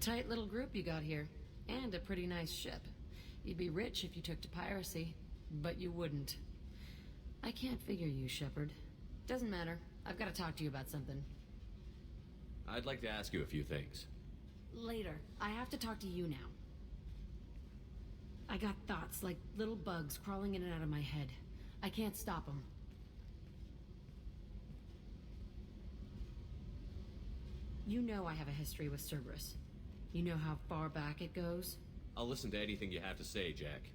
tight little group you got here. And a pretty nice ship. You'd be rich if you took to piracy, but you wouldn't. I can't figure you, Shepard. Doesn't matter. I've got to talk to you about something. I'd like to ask you a few things. Later. I have to talk to you now. I got thoughts like little bugs crawling in and out of my head. I can't stop them. You know I have a history with Cerberus. You know how far back it goes? I'll listen to anything you have to say, Jack.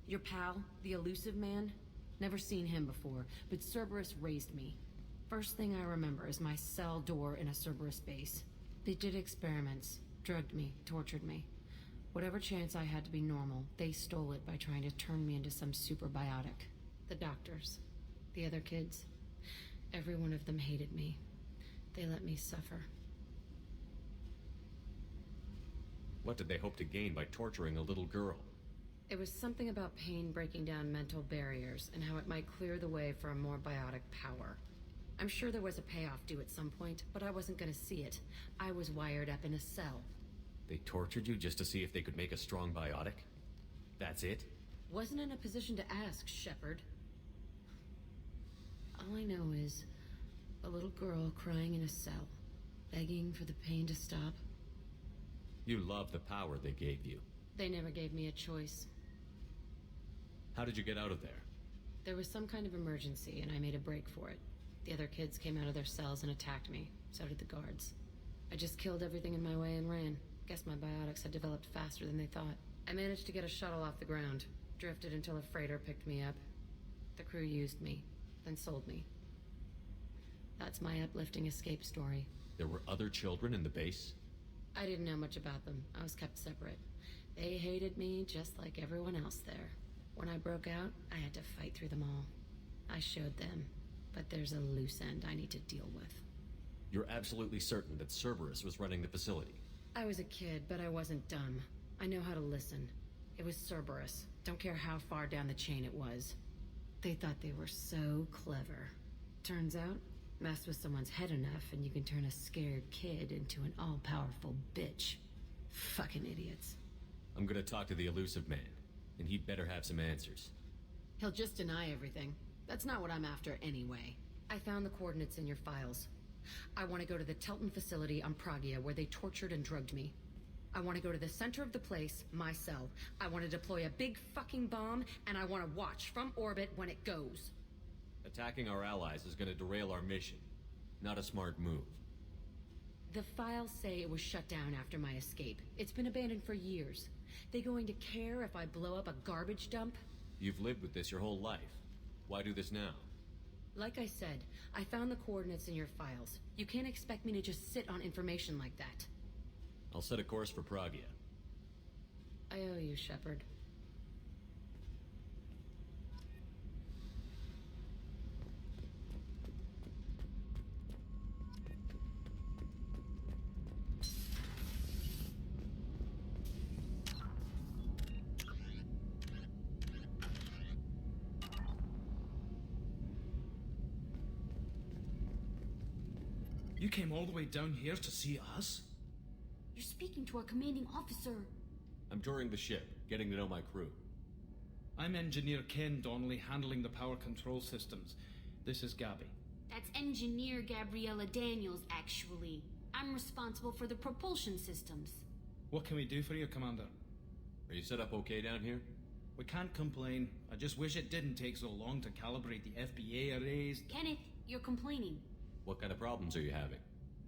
Your pal, the elusive man? Never seen him before, but Cerberus raised me. First thing I remember is my cell door in a Cerberus base. They did experiments, drugged me, tortured me. Whatever chance I had to be normal, they stole it by trying to turn me into some super biotic. The doctors, the other kids, every one of them hated me. They let me suffer. What did they hope to gain by torturing a little girl? It was something about pain breaking down mental barriers and how it might clear the way for a more biotic power. I'm sure there was a payoff due at some point, but I wasn't gonna see it. I was wired up in a cell. They tortured you just to see if they could make a strong biotic? That's it? Wasn't in a position to ask, Shepard. All I know is a little girl crying in a cell, begging for the pain to stop. You love the power they gave you. They never gave me a choice. How did you get out of there? There was some kind of emergency, and I made a break for it. The other kids came out of their cells and attacked me. So did the guards. I just killed everything in my way and ran. Guess my biotics had developed faster than they thought. I managed to get a shuttle off the ground. Drifted until a freighter picked me up. The crew used me, then sold me. That's my uplifting escape story. There were other children in the base? I didn't know much about them. I was kept separate. They hated me just like everyone else there. When I broke out, I had to fight through them all. I showed them, but there's a loose end I need to deal with. You're absolutely certain that Cerberus was running the facility? I was a kid, but I wasn't dumb. I know how to listen. It was Cerberus. Don't care how far down the chain it was. They thought they were so clever. Turns out, mess with someone's head enough and you can turn a scared kid into an all-powerful bitch. Fucking idiots. I'm gonna talk to the elusive man, and he'd better have some answers. He'll just deny everything. That's not what I'm after anyway. I found the coordinates in your files. I want to go to the Telton facility on Pragia where they tortured and drugged me. I want to go to the center of the place, my cell. I want to deploy a big fucking bomb, and I want to watch from orbit when it goes. Attacking our allies is gonna derail our mission. Not a smart move. The files say it was shut down after my escape. It's been abandoned for years. They going to care if I blow up a garbage dump? You've lived with this your whole life. Why do this now? Like I said, I found the coordinates in your files. You can't expect me to just sit on information like that. I'll set a course for Pragia. I owe you, Shepard. You came all the way down here to see us? You're speaking to our commanding officer. I'm touring the ship, getting to know my crew. I'm Engineer Ken Donnelly, handling the power control systems. This is Gabby. That's Engineer Gabriella Daniels, actually. I'm responsible for the propulsion systems. What can we do for you, Commander? Are you set up okay down here? We can't complain. I just wish it didn't take so long to calibrate the FBA arrays. Kenneth, you're complaining. What kind of problems are you having?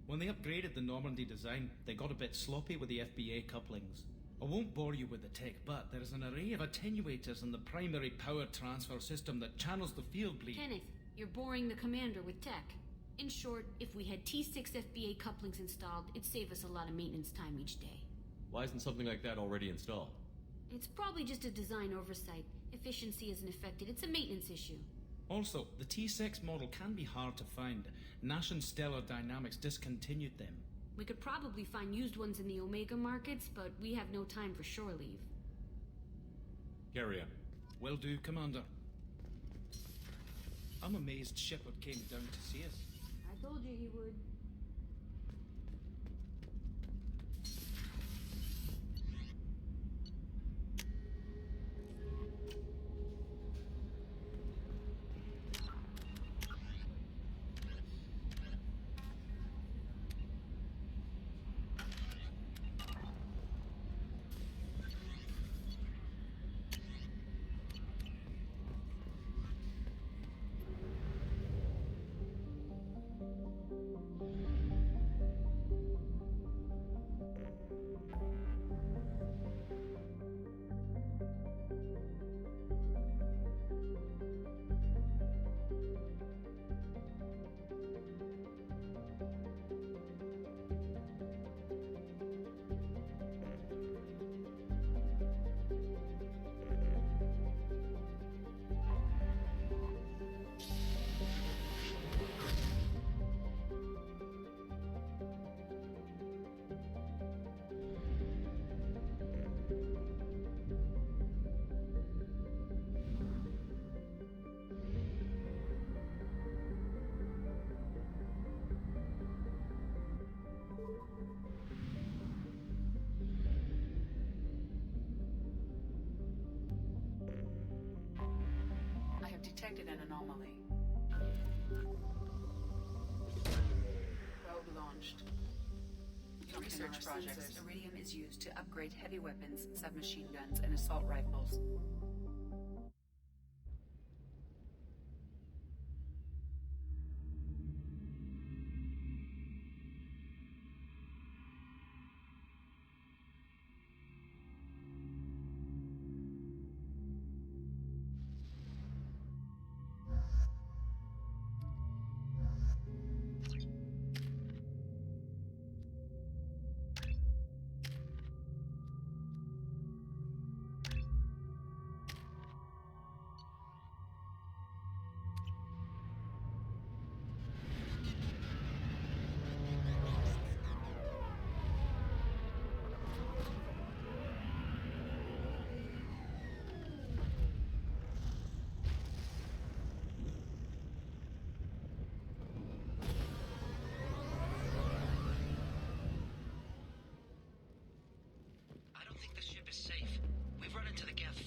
When they upgraded the Normandy design, they got a bit sloppy with the FBA couplings. I won't bore you with the tech, but there is an array of attenuators in the primary power transfer system that channels the field bleed. Kenneth, you're boring the commander with tech. In short, if we had T6 FBA couplings installed, it'd save us a lot of maintenance time each day. Why isn't something like that already installed? It's probably just a design oversight. Efficiency isn't affected. It's a maintenance issue. Also, the T6 model can be hard to find. Nash and Stellar Dynamics discontinued them. We could probably find used ones in the Omega markets, but we have no time for shore leave. Carry on. Will do, Commander. I'm amazed Shepard came down to see us. I told you he would. I have detected an anomaly. Probe launched. In research projects, Iridium is used to upgrade heavy weapons, submachine guns, and assault rifles.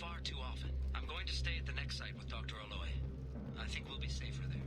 Far too often. I'm going to stay at the next site with Dr. Aloy. I think we'll be safer there.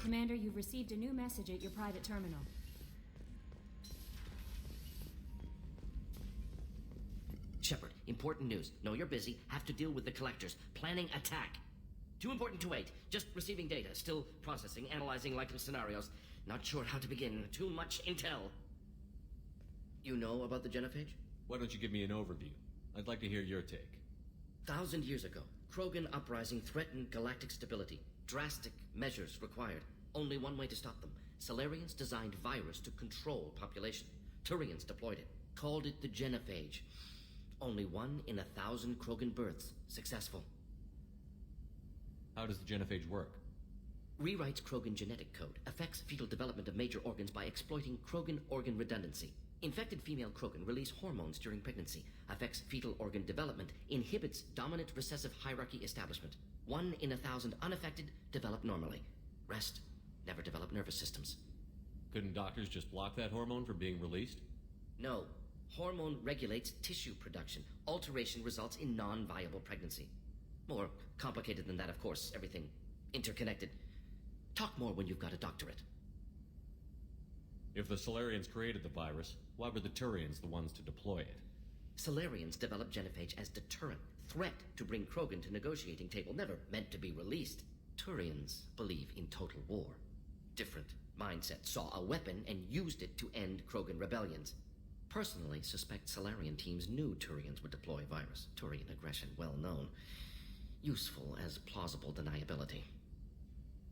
Commander, you've received a new message at your private terminal. Shepard, important news. Know you're busy. Have to deal with the collectors. Planning attack. Too important to wait. Just receiving data. Still processing, analyzing likely scenarios. Not sure how to begin. Too much intel. You know about the genophage? Why don't you give me an overview? I'd like to hear your take. 1,000 years ago, Krogan uprising threatened galactic stability. Drastic measures required. Only one way to stop them. Solarians designed virus to control population. Turians deployed it. Called it the genophage. Only 1 in 1,000 Krogan births successful. How does the genophage work? Rewrites Krogan genetic code. Affects fetal development of major organs by exploiting Krogan organ redundancy. Infected female Krogan release hormones during pregnancy. Affects fetal organ development. Inhibits dominant recessive hierarchy establishment. 1 in 1,000 unaffected develop normally. Rest never develop nervous systems. Couldn't doctors just block that hormone from being released? No. Hormone regulates tissue production. Alteration results in non-viable pregnancy. More complicated than that, of course. Everything interconnected. Talk more when you've got a doctorate. If the Solarians created the virus, why were the Turians the ones to deploy it? Solarians developed genophage as deterrent. Threat to bring Krogan to negotiating table. Never meant to be released. Turians believe in total war. Different mindset. Saw a weapon and used it to end Krogan rebellions. Personally suspect Solarian teams knew Turians would deploy virus. Turian aggression well known. Useful as plausible deniability.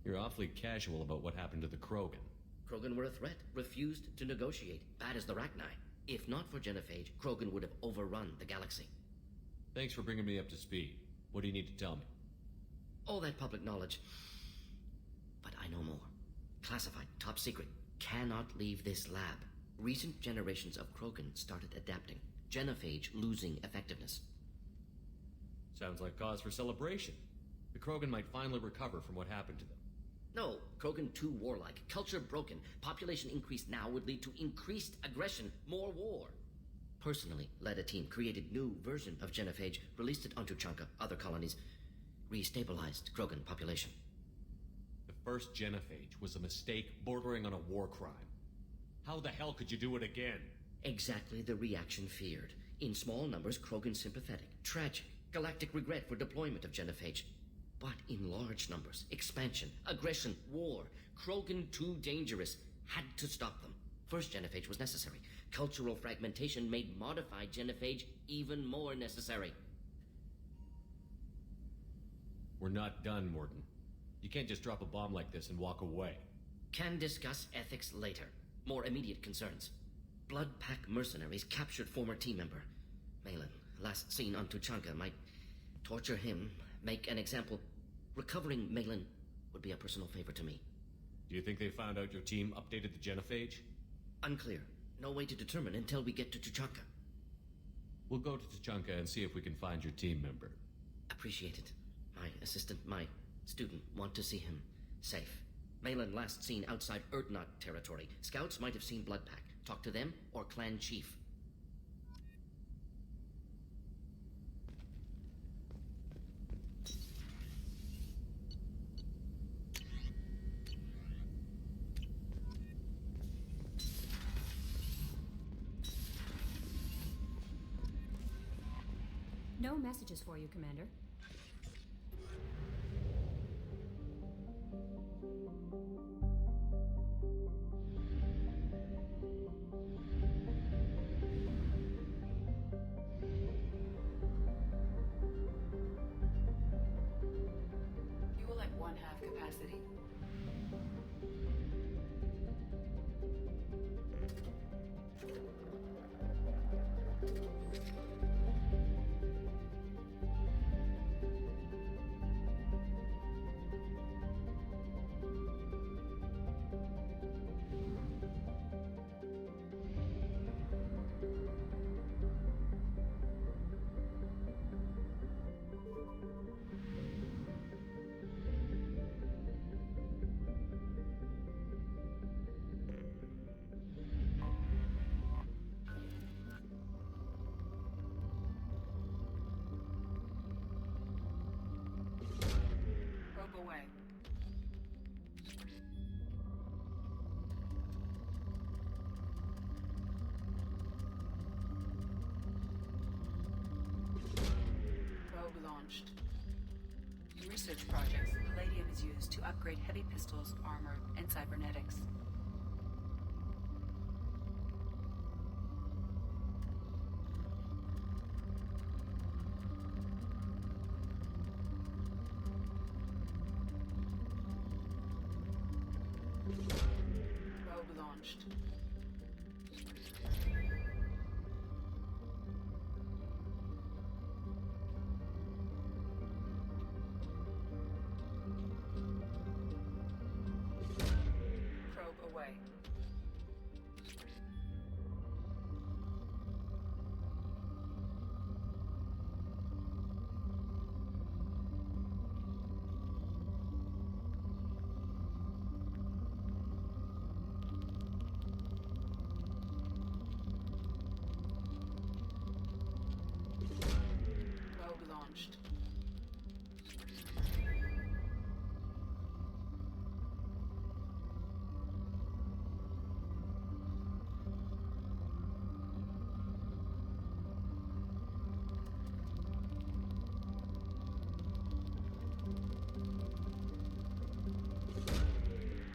You're awfully casual about what happened to the Krogan. Krogan were a threat. Refused to negotiate. Bad as the Rachni. If not for genophage, Krogan would have overrun the galaxy. Thanks for bringing me up to speed. What do you need to tell me? All that public knowledge. But I know more. Classified. Top secret. Cannot leave this lab. Recent generations of Krogan started adapting. Genophage losing effectiveness. Sounds like cause for celebration. The Krogan might finally recover from what happened to them. No, Krogan too warlike. Culture broken. Population increase now would lead to increased aggression. More war. Personally led a team, created new version of genophage, released it onto Chunka, other colonies, restabilized Krogan population. The first genophage was a mistake bordering on a war crime. How the hell could you do it again? Exactly the reaction feared. In small numbers, Krogan sympathetic. Tragic. Galactic regret for deployment of genophage. But in large numbers, expansion, aggression, war. Krogan too dangerous. Had to stop them. First genophage was necessary. Cultural fragmentation made modified genophage even more necessary. We're not done, Mordin. You can't just drop a bomb like this and walk away. Can discuss ethics later. More immediate concerns. Blood Pack mercenaries captured former team member. Malin, last seen on Tuchanka, might torture him, make an example. Recovering Malin would be a personal favor to me. Do you think they found out your team updated the genophage? Unclear. No way to determine until we get to Tuchanka. We'll go to Tuchanka and see if we can find your team member. Appreciate it. My assistant, my student, want to see him safe. Malin last seen outside Erdnot territory. Scouts might have seen Blood Pack. Talk to them or clan chief. No messages for you, Commander. Fuel at 1/2 capacity. Rope away. launched. In research projects, palladium is used to upgrade heavy pistols, armor, and cybernetics. Probe launched. Probe away. Probe launched.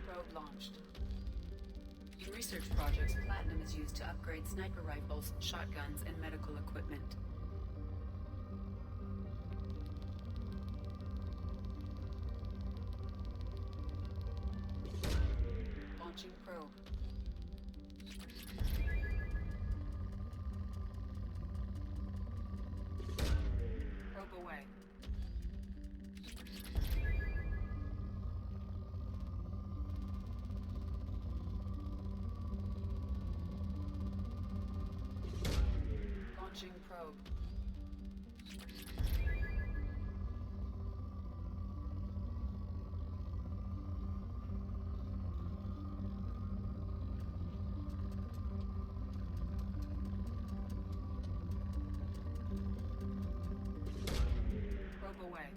Probe launched. In research projects, platinum is used to upgrade sniper rifles, shotguns, and medical equipment. Launching probe. Probe away. Launching probe. Probe away.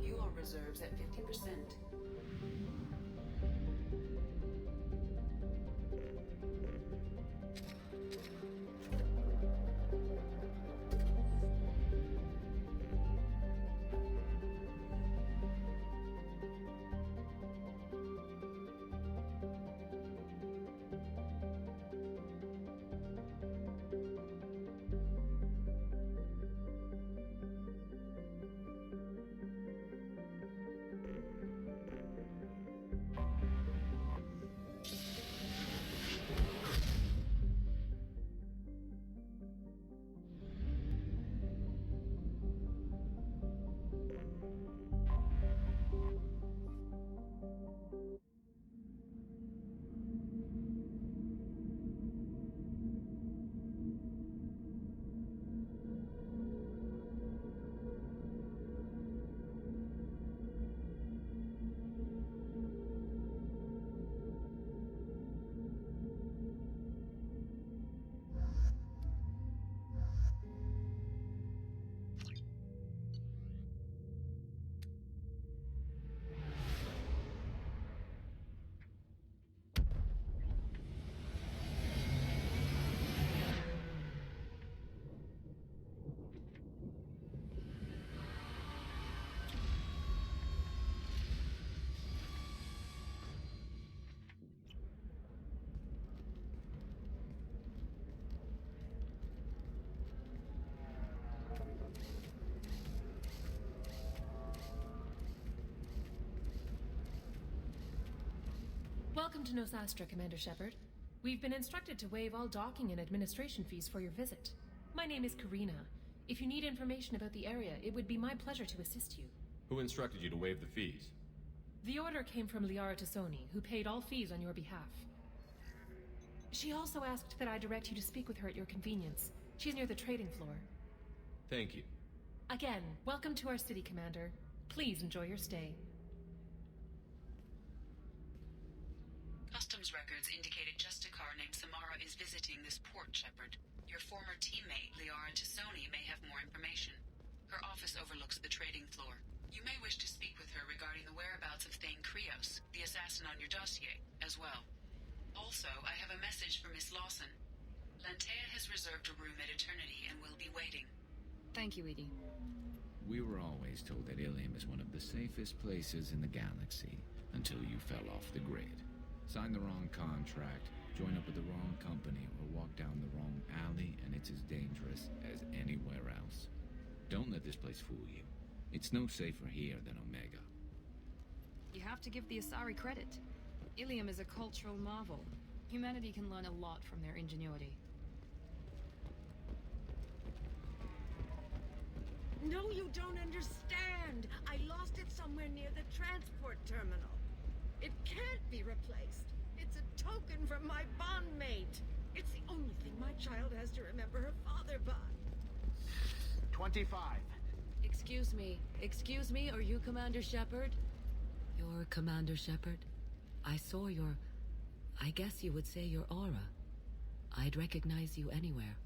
Fuel reserves at 50%. Welcome to Nosastra, Commander Shepard. We've been instructed to waive all docking and administration fees for your visit. My name is Karina. If you need information about the area, it would be my pleasure to assist you. Who instructed you to waive the fees? The order came from Liara Tassoni, who paid all fees on your behalf. She also asked that I direct you to speak with her at your convenience. She's near the trading floor. Thank you. Again, welcome to our city, Commander. Please enjoy your stay. comms records indicate a Justicar named Samara is visiting this port, Shepard. Your former teammate, Liara may have more information. Her office overlooks the trading floor. You may wish to speak with her regarding the whereabouts of Thane Krios, the assassin on your dossier, as well. Also, I have a message for Miss Lawson. Lantea has reserved a room at Eternity and will be waiting. Thank you, Edie. We were always told that Illium is one of the safest places in the galaxy, until you fell off the grid. Signed the wrong contract, join up with the wrong company, or walk down the wrong alley, and it's as dangerous as anywhere else. Don't let this place fool you. It's no safer here than Omega. You have to give the Asari credit. Illium is a cultural marvel. Humanity can learn a lot from their ingenuity. No, you don't understand. I lost it somewhere near the transport terminal. It can't be replaced. It's a token from my bondmate. It's the only thing my child has to remember her father by. 25. Excuse me, are you Commander Shepard? You're Commander Shepard? I saw I guess you would say your aura. I'd recognize you anywhere.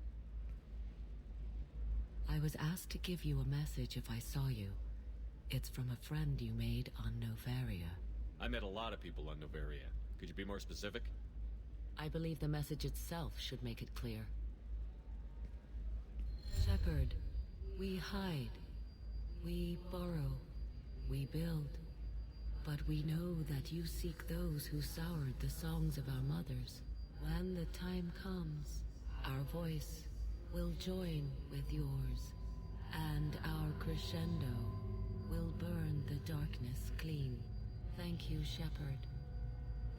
I was asked to give you a message if I saw you. It's from a friend you made on Novaria. I met a lot of people on Novaria. Could you be more specific? I believe the message itself should make it clear. Shepard, we hide. We borrow. We build. But we know that you seek those who soured the songs of our mothers. When the time comes, our voice will join with yours, and our crescendo will burn the darkness clean. Thank you, Shepard.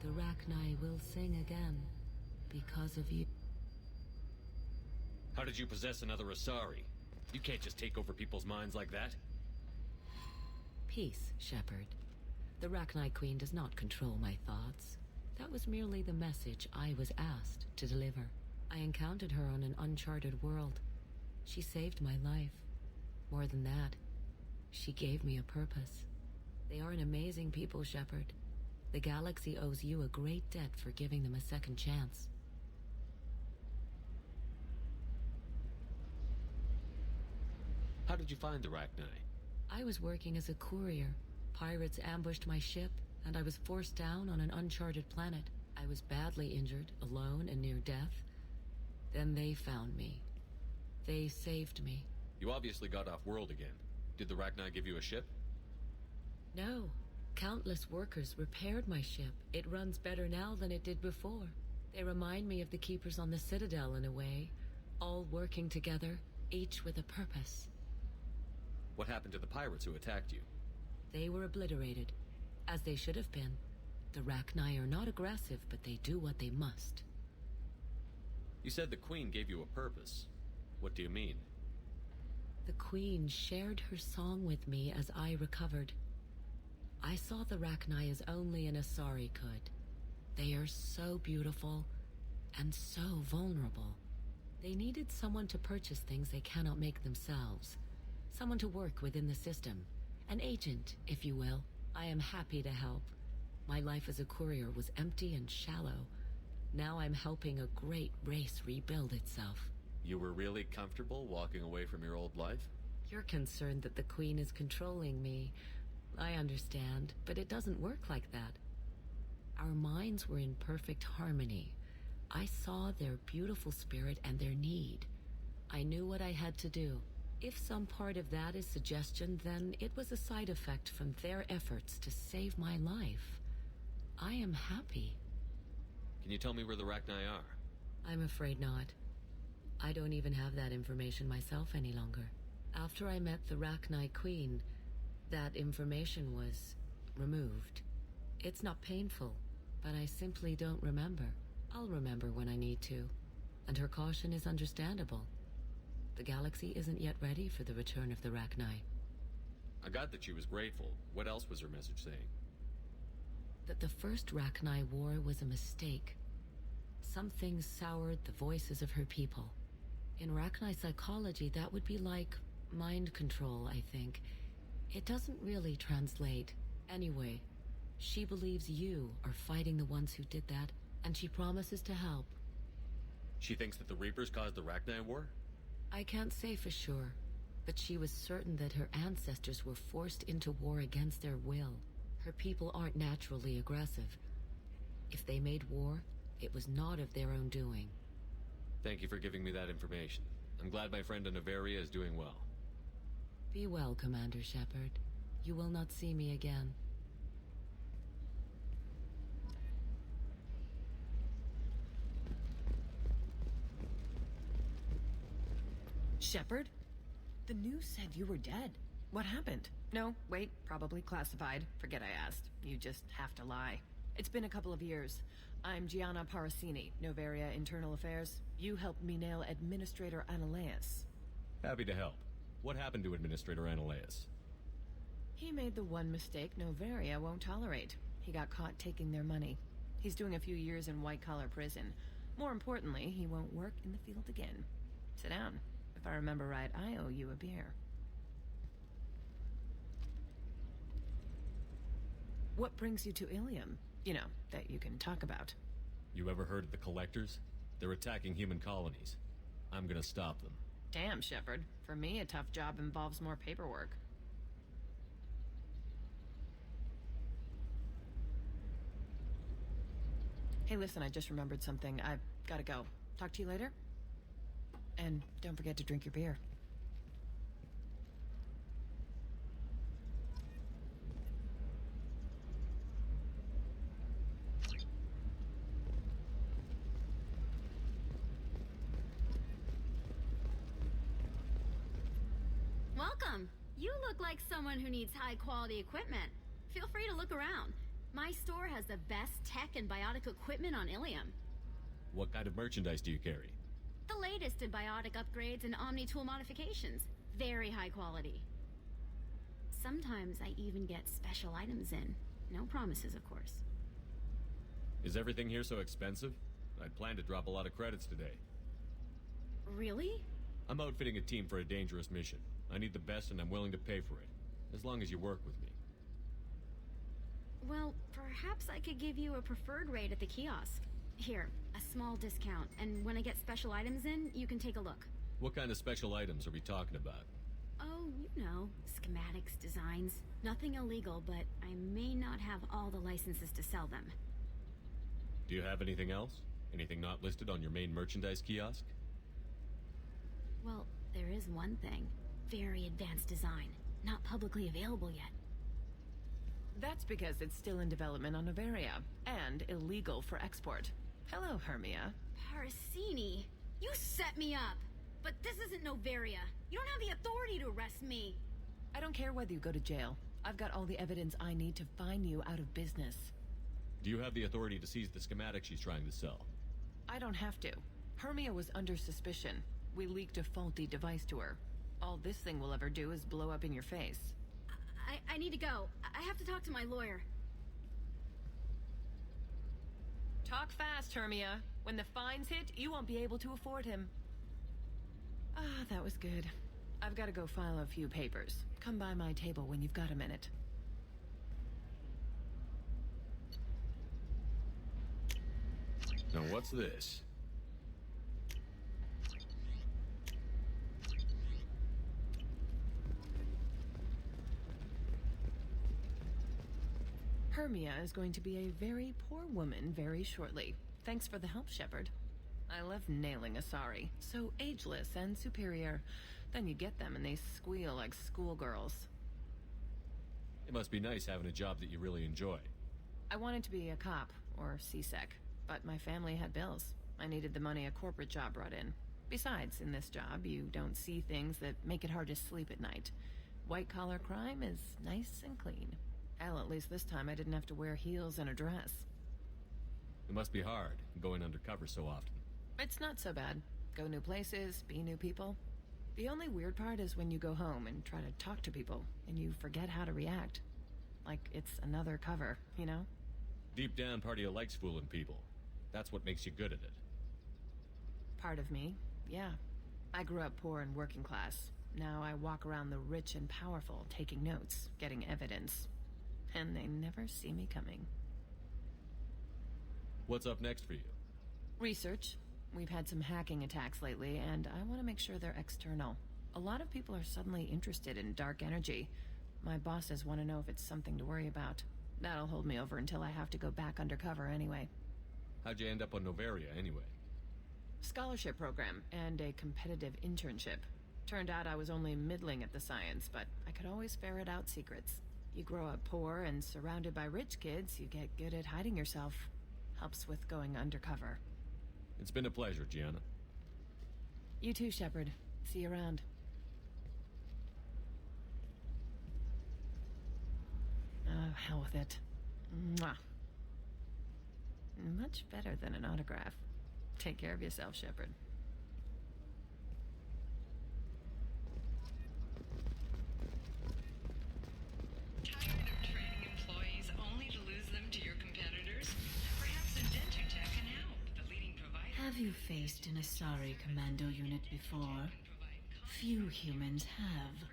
The Rachni will sing again because of you. How did you possess another Asari? You can't just take over people's minds like that. Peace, Shepard. The Rachni Queen does not control my thoughts. That was merely the message I was asked to deliver. I encountered her on an uncharted world. She saved my life. More than that, she gave me a purpose. They are an amazing people, Shepard. The galaxy owes you a great debt for giving them a second chance. How did you find the Rachni? I was working as a courier. Pirates ambushed my ship, and I was forced down on an uncharted planet. I was badly injured, alone, and near death. Then they found me. They saved me. You obviously got off world again. Did the Rachni give you a ship? No. Countless workers repaired my ship. It runs better now than it did before. They remind me of the Keepers on the Citadel in a way. All working together, each with a purpose. What happened to the pirates who attacked you? They were obliterated, as they should have been. The Rachni are not aggressive, but they do what they must. You said the Queen gave you a purpose. What do you mean? The Queen shared her song with me as I recovered. I saw the Rachni as only an Asari could. They are so beautiful and so vulnerable. They needed someone to purchase things they cannot make themselves. Someone to work within the system. An agent, if you will. I am happy to help. My life as a courier was empty and shallow. Now I'm helping a great race rebuild itself. You were really comfortable walking away from your old life? You're concerned that the Queen is controlling me. I understand, but it doesn't work like that. Our minds were in perfect harmony. I saw their beautiful spirit and their need. I knew what I had to do. If some part of that is suggestion, then it was a side effect from their efforts to save my life. I am happy. Can you tell me where the Rachni are? I'm afraid not. I don't even have that information myself any longer. After I met the Rachni Queen, that information was removed. It's not painful, but I simply don't remember. I'll remember when I need to, and her caution is understandable. The galaxy isn't yet ready for the return of the Rachni. I got that she was grateful. What else was her message saying? That the first Rachni war was a mistake. Something soured the voices of her people. In Rachni psychology, that would be like mind control, I think. It doesn't really translate. Anyway, she believes you are fighting the ones who did that, And she promises to help. She thinks that the Reapers caused the Rachni War? I can't say for sure, but she was certain that her ancestors were forced into war against their will. Her people aren't naturally aggressive. If they made war, it was not of their own doing. Thank you for giving me that information. I'm glad my friend in Noveria is doing well. Be well, Commander Shepard. You will not see me again. Shepard? The news said you were dead. What happened? No, wait, probably classified. Forget I asked. You just have to lie. It's been a couple of years. I'm Giana Parasini, Noveria Internal Affairs. You helped me nail Administrator Analeus. Happy to help. What happened to Administrator Analeus? He made the one mistake Noveria won't tolerate. He got caught taking their money. He's doing a few years in white-collar prison. More importantly, he won't work in the field again. Sit down. If I remember right, I owe you a beer. What brings you to Illium? You know, that you can talk about. You ever heard of the Collectors? They're attacking human colonies. I'm gonna stop them. Damn, Shepard. For me, a tough job involves more paperwork. Hey, listen, I just remembered something. I've gotta go. Talk to you later? And don't forget to drink your beer. Welcome. You look like someone who needs high-quality equipment. Feel free to look around. My store has the best tech and biotic equipment on Illium. What kind of merchandise do you carry? The latest in biotic upgrades and Omni-tool modifications. Very high quality. Sometimes I even get special items in. No promises, of course. Is everything here so expensive? I'd planned to drop a lot of credits today. Really? I'm outfitting a team for a dangerous mission. I need the best and I'm willing to pay for it. As long as you work with me. Well, perhaps I could give you a preferred rate at the kiosk. Here, a small discount, and when I get special items in, you can take a look. What kind of special items are we talking about? Oh, you know, schematics, designs. Nothing illegal, but I may not have all the licenses to sell them. Do you have anything else? Anything not listed on your main merchandise kiosk? Well, there is one thing. Very advanced design. Not publicly available yet. That's because it's still in development on Noveria, and illegal for export. Hello, Hermia. Parasini, you set me up! But this isn't Noveria. You don't have the authority to arrest me! I don't care whether you go to jail. I've got all the evidence I need to find you out of business. Do you have the authority to seize the schematic she's trying to sell? I don't have to. Hermia was under suspicion. We leaked a faulty device to her. All this thing will ever do is blow up in your face. I need to go. I have to talk to my lawyer. Talk fast, Hermia. When the fines hit, you won't be able to afford him. Ah, that was good. I've got to go file a few papers. Come by my table when you've got a minute. Now what's this? Hermia is going to be a very poor woman very shortly. Thanks for the help, Shepard. I love nailing Asari. So ageless and superior. Then you get them and they squeal like schoolgirls. It must be nice having a job that you really enjoy. I wanted to be a cop, or CSEC, but my family had bills. I needed the money a corporate job brought in. Besides, in this job, you don't see things that make it hard to sleep at night. White-collar crime is nice and clean. Hell, at least this time I didn't have to wear heels and a dress. It must be hard, going undercover so often. It's not so bad. Go new places, be new people. The only weird part is when you go home and try to talk to people, and you forget how to react. Like it's another cover, you know? Deep down, part of you likes fooling people. That's what makes you good at it. Part of me, yeah. I grew up poor and working class. Now I walk around the rich and powerful, taking notes, getting evidence. And they never see me coming. What's up next for you? Research. We've had some hacking attacks lately, and I want to make sure they're external. A lot of people are suddenly interested in dark energy. My bosses want to know if it's something to worry about. That'll hold me over until I have to go back undercover anyway. How'd you end up on Novaria, anyway? Scholarship program and a competitive internship. Turned out I was only middling at the science, but I could always ferret out secrets. You grow up poor and surrounded by rich kids, you get good at hiding yourself. Helps with going undercover. It's been a pleasure, Giana. You too, Shepard. See you around. Oh, hell with it. Mwah. Much better than an autograph. Take care of yourself, Shepard. Tired of training employees only to lose them to your competitors? Perhaps Indentotech can help, the leading provider. Have you faced an Asari commando unit before? Few humans have.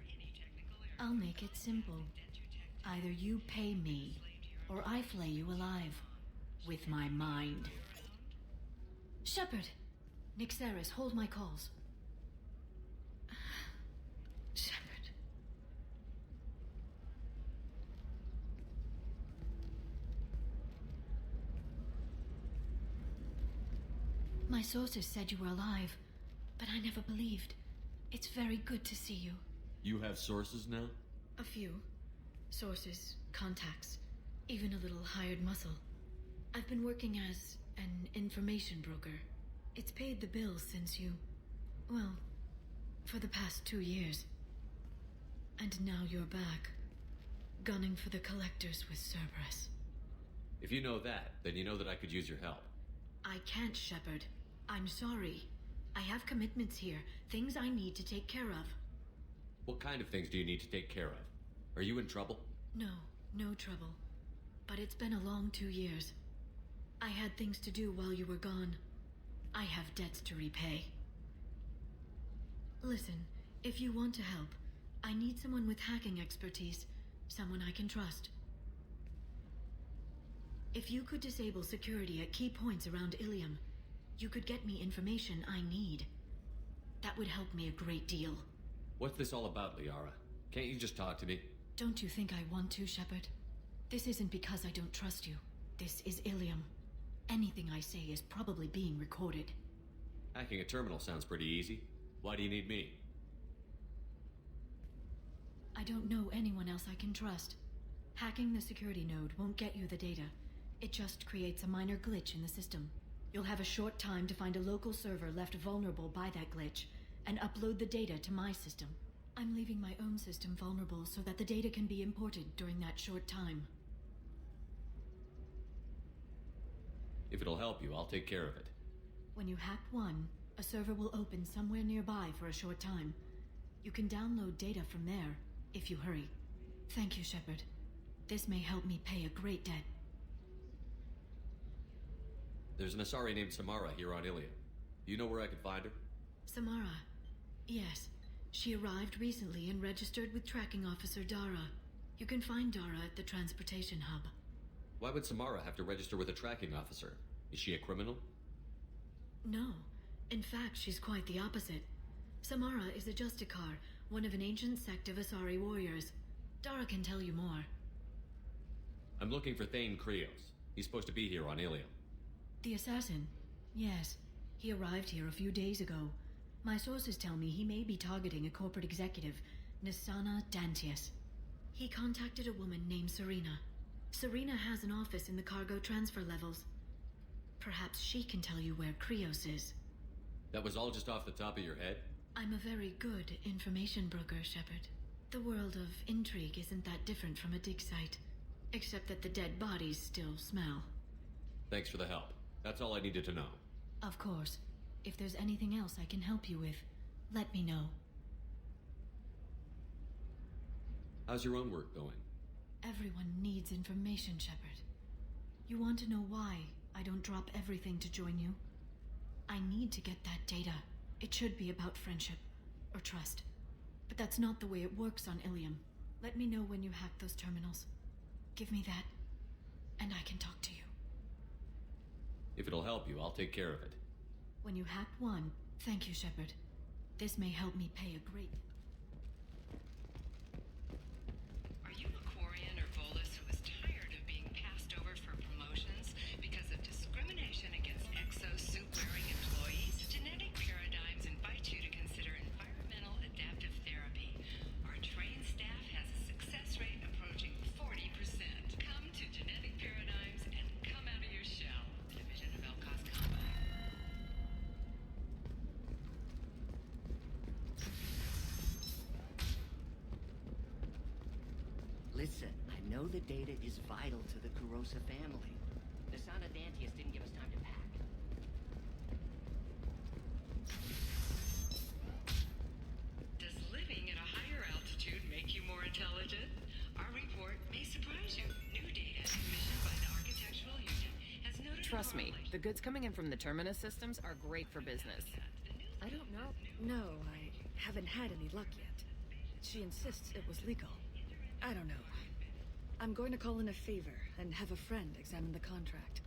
I'll make it simple. Either you pay me, or I flay you alive. With my mind. Shepard! Nixeris, hold my calls. Shepard. My sources said you were alive, but I never believed. It's very good to see you. You have sources now? A few. Sources, contacts, even a little hired muscle. I've been working as an information broker. It's paid the bills since you... well, for the past 2 years. And now you're back, gunning for the collectors with Cerberus. If you know that, then you know that I could use your help. I can't, Shepard. I'm sorry. I have commitments here, things I need to take care of. What kind of things do you need to take care of? Are you in trouble? No, no trouble. But it's been a long 2 years. I had things to do while you were gone. I have debts to repay. Listen, if you want to help, I need someone with hacking expertise. Someone I can trust. If you could disable security at key points around Illium, you could get me information I need. That would help me a great deal. What's this all about, Liara? Can't you just talk to me? Don't you think I want to, Shepard? This isn't because I don't trust you. This is Illium. Anything I say is probably being recorded. Hacking a terminal sounds pretty easy. Why do you need me? I don't know anyone else I can trust. Hacking the security node won't get you the data. It just creates a minor glitch in the system. You'll have a short time to find a local server left vulnerable by that glitch, and upload the data to my system. I'm leaving my own system vulnerable so that the data can be imported during that short time. If it'll help you, I'll take care of it. When you hack one, a server will open somewhere nearby for a short time. You can download data from there, if you hurry. Thank you, Shepard. This may help me pay a great debt. There's an Asari named Samara here on Illium. Do you know where I could find her? Samara. Yes. She arrived recently and registered with Tracking Officer Dara. You can find Dara at the transportation hub. Why would Samara have to register with a tracking officer? Is she a criminal? No. In fact, she's quite the opposite. Samara is a Justicar, one of an ancient sect of Asari warriors. Dara can tell you more. I'm looking for Thane Krios. He's supposed to be here on Ilium. The assassin? Yes. He arrived here a few days ago. My sources tell me he may be targeting a corporate executive, Nisana Dantius. He contacted a woman named Serena. Serena has an office in the cargo transfer levels. Perhaps she can tell you where Krios is. That was all just off the top of your head? I'm a very good information broker, Shepard. The world of intrigue isn't that different from a dig site. Except that the dead bodies still smell. Thanks for the help. That's all I needed to know. Of course. If there's anything else I can help you with, let me know. How's your own work going? Everyone needs information, Shepard. You want to know why I don't drop everything to join you? I need to get that data. It should be about friendship, or trust. But that's not the way it works on Illium. Let me know when you hack those terminals. Give me that, and I can talk to you. If it'll help you, I'll take care of it. When you hack one, thank you, Shepard. This may help me pay a great... Are you a Quarian or Volus who is tired of being passed over for promotions because of discrimination against exosuit-wearing employees? Genetic Paradigms invites you to consider environmental adaptive therapy. Our trained staff has a success rate approaching 40%. Come to Genetic Paradigms and come out of your shell. Division of Elcos Combat. Listen, I know the data is vital to the Kurosa family. The sound of Dantius didn't give us time to pack. Does living at a higher altitude make you more intelligent? Our report may surprise you. New data commissioned by the Architectural Union has noted... Trust me, the goods coming in from the Terminus systems are great for business. I don't know. No, I haven't had any luck yet. She insists it was legal. I don't know. I'm going to call in a favor and have a friend examine the contract.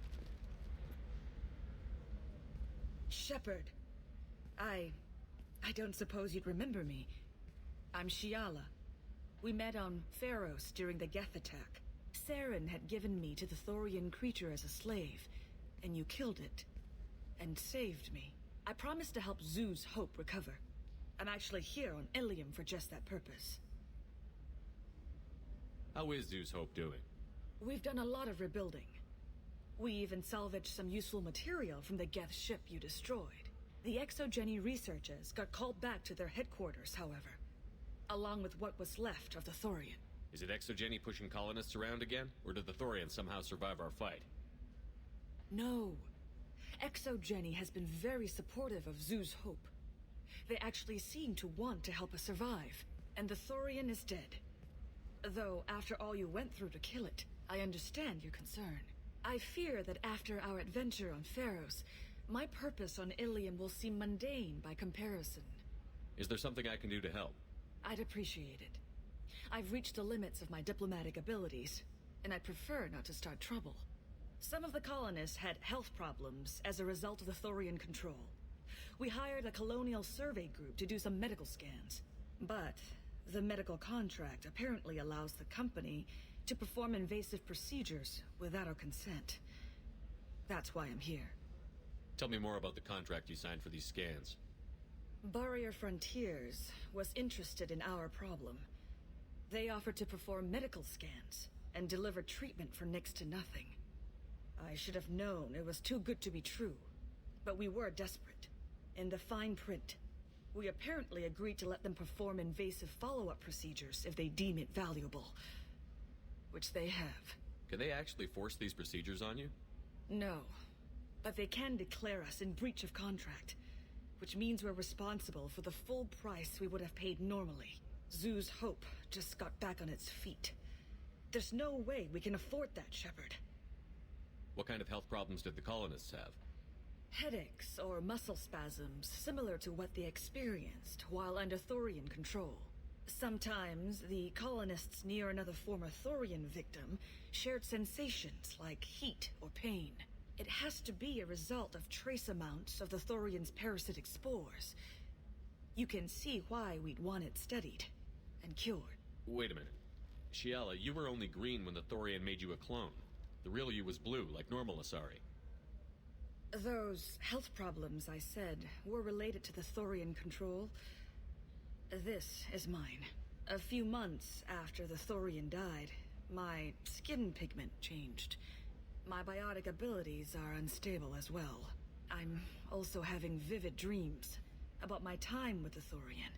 Shepard. I don't suppose you'd remember me. I'm Shiala. We met on Pharos during the Geth attack. Saren had given me to the Thorian creature as a slave, and you killed it. And saved me. I promised to help Zeus Hope recover. I'm actually here on Illium for just that purpose. How is Zeus Hope doing? We've done a lot of rebuilding. We even salvaged some useful material from the Geth ship you destroyed. The Exogeny researchers got called back to their headquarters, however, along with what was left of the Thorian. Is it Exogeny pushing colonists around again? Or did the Thorians somehow survive our fight? No. Exogeny has been very supportive of Zeus Hope. They actually seem to want to help us survive, and the Thorian is dead. Though, after all you went through to kill it, I understand your concern. I fear that after our adventure on Pharos, my purpose on Illium will seem mundane by comparison. Is there something I can do to help? I'd appreciate it. I've reached the limits of my diplomatic abilities, and I'd prefer not to start trouble. Some of the colonists had health problems as a result of the Thorian control. We hired a colonial survey group to do some medical scans, but the medical contract apparently allows the company to perform invasive procedures without our consent. That's why I'm here. Tell me more about the contract you signed for these scans. Barrier Frontiers was interested in our problem. They offered to perform medical scans and deliver treatment for next to nothing. I should have known it was too good to be true, but we were desperate. In the fine print, we apparently agreed to let them perform invasive follow-up procedures if they deem it valuable. Which they have. Can they actually force these procedures on you? No. But they can declare us in breach of contract, which means we're responsible for the full price we would have paid normally. Zeus Hope just got back on its feet. There's no way we can afford that, Shepard. What kind of health problems did the colonists have? Headaches or muscle spasms similar to what they experienced while under Thorian control. Sometimes the colonists near another former Thorian victim shared sensations like heat or pain. It has to be a result of trace amounts of the Thorian's parasitic spores. You can see why we'd want it studied and cured. Wait a minute. Shiala, you were only green when the Thorian made you a clone. The real you was blue, like normal Asari. Those health problems I said were related to the Thorian control. This is mine. A few months after the Thorian died, my skin pigment changed. My biotic abilities are unstable as well. I'm also having vivid dreams about my time with the Thorian.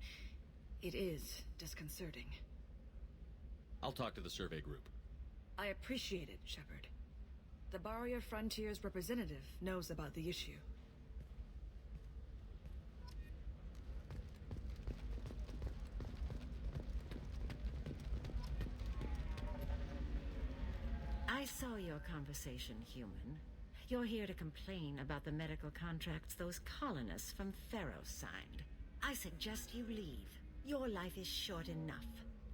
It is disconcerting. I'll talk to the survey group. I appreciate it, Shepard. The Barrier Frontiers representative knows about the issue. I saw your conversation, human. You're here to complain about the medical contracts those colonists from Pharos signed. I suggest you leave. Your life is short enough.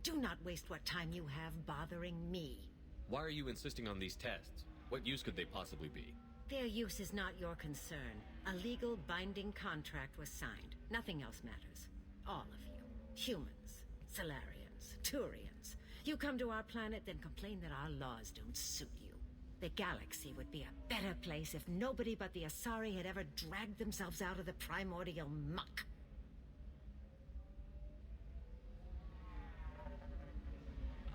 Do not waste what time you have bothering me. Why are you insisting on these tests? What use could they possibly be? Their use is not your concern. A legal binding contract was signed. Nothing else matters. All of you. Humans, Solarians, Turians. You come to our planet, then complain that our laws don't suit you. The galaxy would be a better place if nobody but the Asari had ever dragged themselves out of the primordial muck.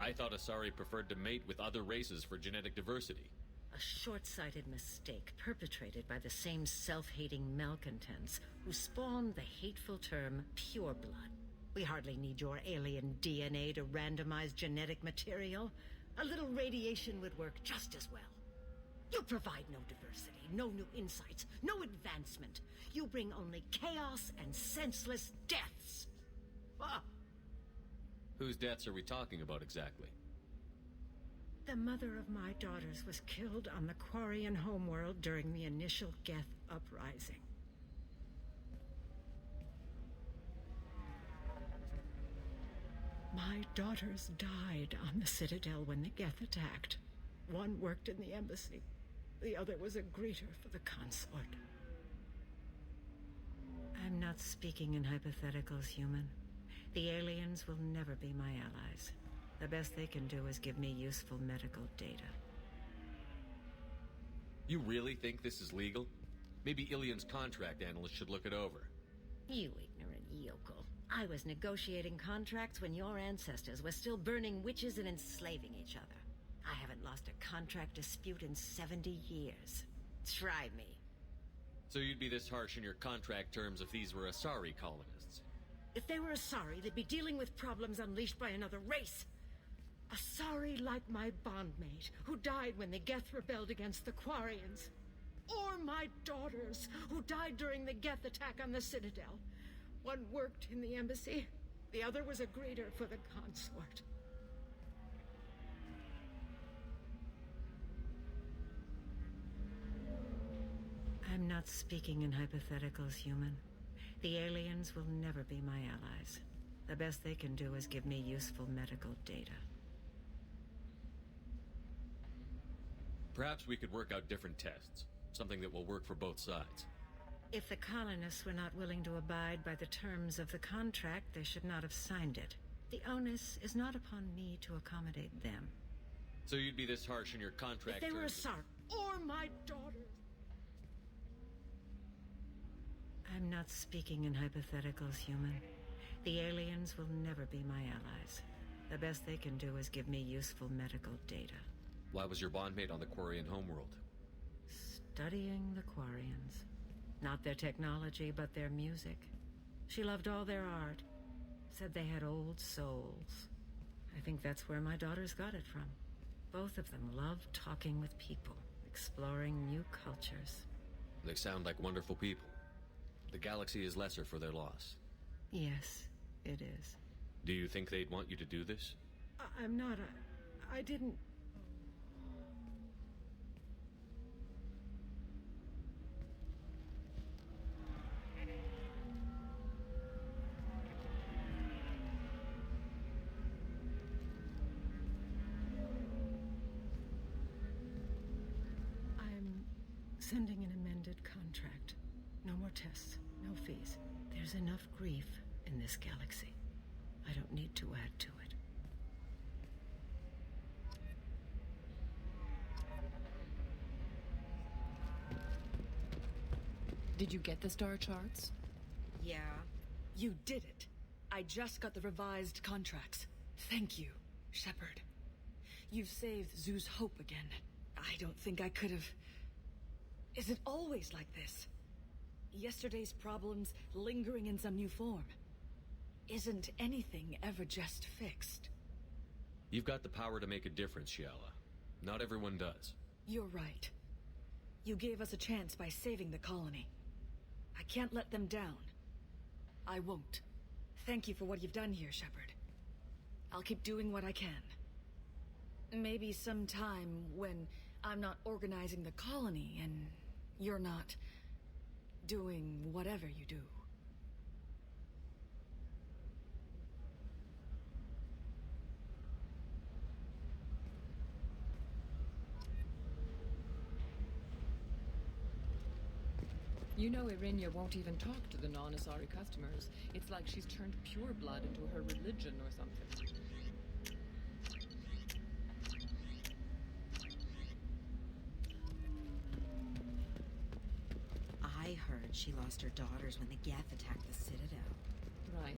I thought Asari preferred to mate with other races for genetic diversity. A short-sighted mistake perpetrated by the same self-hating malcontents who spawned the hateful term pureblood. We hardly need your alien DNA to randomize genetic material. A little radiation would work just as well. You provide no diversity, no new insights, no advancement. You bring only chaos and senseless deaths. Ah! Whose deaths are we talking about exactly? The mother of my daughters was killed on the Quarian homeworld during the initial Geth uprising. My daughters died on the Citadel when the Geth attacked. One worked in the embassy. The other was a greeter for the consort. I'm not speaking in hypotheticals, human. The aliens will never be my allies. The best they can do is give me useful medical data. You really think this is legal? Maybe Illium's contract analyst should look it over. You ignorant yokel. I was negotiating contracts when your ancestors were still burning witches and enslaving each other. I haven't lost a contract dispute in 70 years. Try me. So you'd be this harsh in your contract terms if these were Asari colonists? If they were Asari, they'd be dealing with problems unleashed by another race. Asari like my bondmate, who died when the Geth rebelled against the Quarians. Or my daughters, who died during the Geth attack on the Citadel. One worked in the embassy, the other was a greeter for the consort. I'm not speaking in hypotheticals, human. The aliens will never be my allies. The best they can do is give me useful medical data. Perhaps we could work out different tests. Something that will work for both sides. If the colonists were not willing to abide by the terms of the contract, they should not have signed it. The onus is not upon me to accommodate them. So you'd be this harsh in your contract If they were terms? Asari, or my daughters. I'm not speaking in hypotheticals, human. The aliens will never be my allies. The best they can do is give me useful medical data. Why was your bondmate on the Quarian homeworld? Studying the Quarians. Not their technology, but their music. She loved all their art. Said they had old souls. I think that's where my daughters got it from. Both of them loved talking with people, exploring new cultures. They sound like wonderful people. The galaxy is lesser for their loss. Yes, it is. Do you think they'd want you to do this? I'm not I didn't... I'm sending an amended contract. No more tests, no fees. There's enough grief in this galaxy. I don't need to add to it. Did you get the star charts? Yeah, you did it. I just got the revised contracts. Thank you, Shepard. You've saved Zoo's hope again. I don't think I could have... Is it always like this? Yesterday's problems lingering in some new form. Isn't anything ever just fixed? You've got the power to make a difference, Giana. Not everyone does. You're right. You gave us a chance by saving the colony. I can't let them down. I won't. Thank you for what you've done here, Shepard. I'll keep doing what I can. Maybe sometime when I'm not organizing the colony and you're not doing whatever you do. You know Irinia won't even talk to the non-Asari customers. It's like she's turned pure blood into her religion or something. I heard she lost her daughters when the Geth attacked the Citadel.